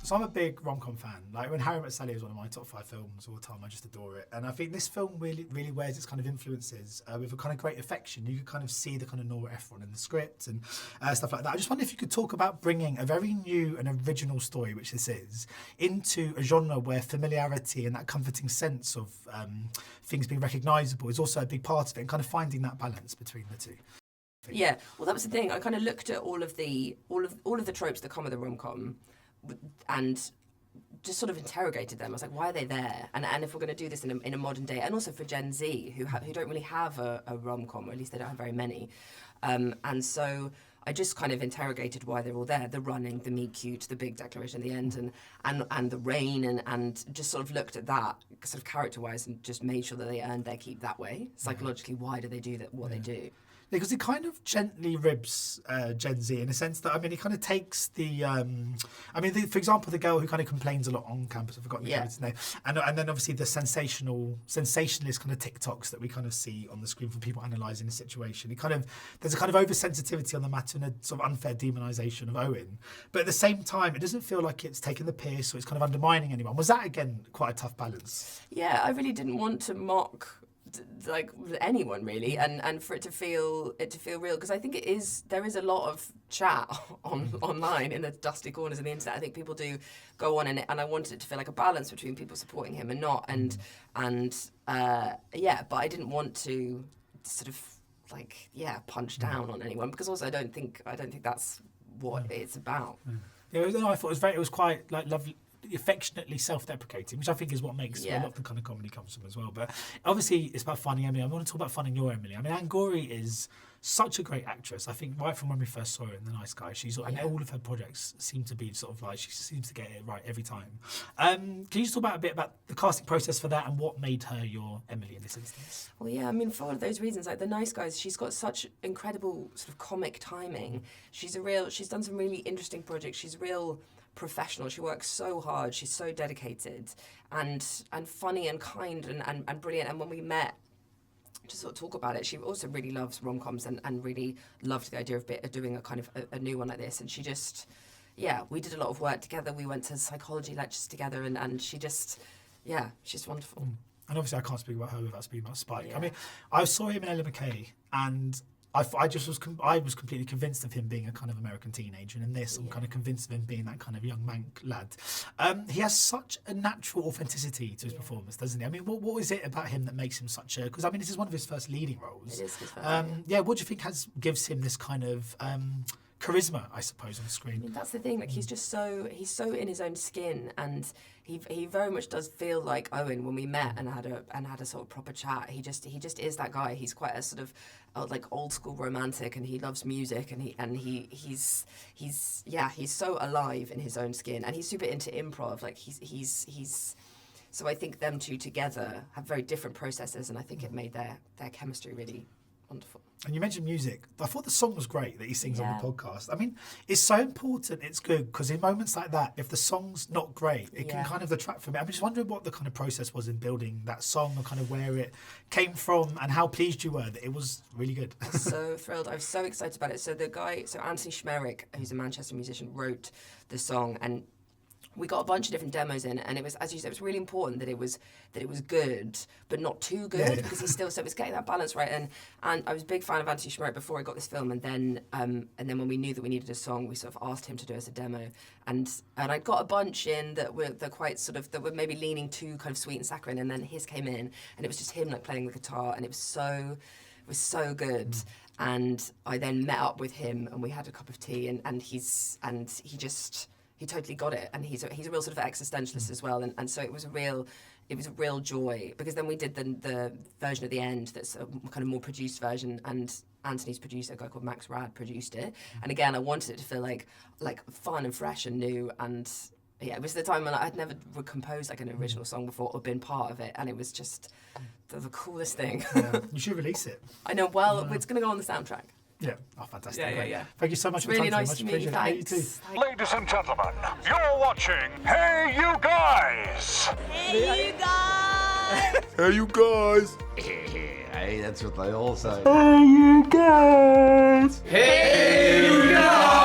So I'm a big rom-com fan. Like when Harry Met Sally is one of my top 5 films all the time, I just adore it. And I think this film really wears its kind of influences with a kind of great affection. You can kind of see the kind of Nora Ephron in the script and stuff like that. I just wonder if you could talk about bringing a very new and original story, which this is, into a genre where familiarity and that comforting sense of things being recognisable is also a big part of it, and kind of finding that balance between the two. Yeah, well, that was the thing. I kind of looked at all of the tropes that come with a rom-com, and just sort of interrogated them. I was like, why are they there? And if we're going to do this in a modern day, and also for Gen Z who don't really have a rom-com, or at least they don't have very many, and so I just kind of interrogated why they're all there. The running, the meet cute, the big declaration at the end, and the rain, and just sort of looked at that sort of character-wise and just made sure that they earned their keep that way. Psychologically, why do they do that? What they do? Because it kind of gently ribs Gen Z in a sense that, I mean, it kind of takes the, for example, the girl who kind of complains a lot on campus, I've forgotten the character's name, and then obviously the sensationalist kind of TikToks that we kind of see on the screen from people analysing the situation. There's a kind of oversensitivity on the matter and a sort of unfair demonisation of Owen, but at the same time, it doesn't feel like it's taking the piss or it's kind of undermining anyone. Was that, again, quite a tough balance? Yeah, I really didn't want to mock like anyone really, and for it to feel real, because I think there is a lot of chat online in the dusty corners of the internet. I think people do go on, and I wanted it to feel like a balance between people supporting him and not, but I didn't want to sort of punch down on anyone, because also I don't think that's what it's about. Yeah, I thought it was quite like lovely, affectionately self-deprecating, which I think is what makes a lot of the kind of comedy comes from as well. But obviously it's about Finding Emily. I want to talk about Finding Your Emily. I mean, Angourie is such a great actress. I think right from when we first saw her in The Nice Guy, and all of her projects seem to be sort of like, she seems to get it right every time. Can you just talk a bit about the casting process for that and what made her your Emily in this instance? Well, yeah, I mean, for all of those reasons, like The Nice Guys, she's got such incredible sort of comic timing. She's done some really interesting projects. She's a real professional. She works so hard. She's so dedicated and funny and kind and brilliant. And when we met to sort of talk about it, she also really loves rom-coms and really loved the idea of doing a kind of a new one like this. And she just, we did a lot of work together. We went to psychology lectures together, and she just, she's wonderful. And obviously I can't speak about her without speaking about Spike. Yeah. I mean, I saw him in Ella McKay, and I was completely convinced of him being a kind of American teenager, and in this I'm kind of convinced of him being that kind of young Manc lad. He has such a natural authenticity to his performance, doesn't he? I mean, what is it about him that makes him such a... Because, I mean, this is one of his first leading roles. It is his first, what do you think gives him this kind of... charisma, I suppose, on the screen? I mean, that's the thing. Like, he's so in his own skin, and he very much does feel like Owen when we met and had a sort of proper chat. He just is that guy. He's quite a sort of like old school romantic, and he loves music, and he's so alive in his own skin, and he's super into improv. Like he's so I think them two together have very different processes, and I think it made their chemistry really wonderful. And you mentioned music. I thought the song was great that he sings on the podcast. I mean, it's so important, it's good, because in moments like that, if the song's not great, it can kind of detract from it. I'm just wondering what the kind of process was in building that song, and kind of where it came from, and how pleased you were that it was really good. So thrilled. I was so excited about it. So Anthony Schmerick, who's a Manchester musician, wrote the song, and we got a bunch of different demos in, and it was, as you said, it was really important that it was good, but not too good, because so it was getting that balance right. And I was a big fan of Anthony Schmerick before I got this film, and then when we knew that we needed a song, we sort of asked him to do us a demo, and I got a bunch in that were quite sort of, that were maybe leaning too kind of sweet and saccharine, and then his came in, and it was just him like playing the guitar, and it was so good. And I then met up with him, and we had a cup of tea, and he totally got it, and he's a real sort of existentialist as well, and so it was a real joy, because then we did the version at the end that's a kind of more produced version, and Anthony's producer, a guy called Max Rad, produced it, and again I wanted it to feel like fun and fresh and new, and it was the time when I'd never composed like an original song before or been part of it, and it was just the coolest thing. You should release it. I know. Well, it's going to go on the soundtrack. Yeah. Oh, fantastic. Yeah. Thank you so much for your time. Really nice to meet you. Thanks. You too. Ladies and gentlemen, you're watching Hey You Guys. Hey you guys. Hey you guys. Hey, that's what they all say. Hey you guys. Hey you guys.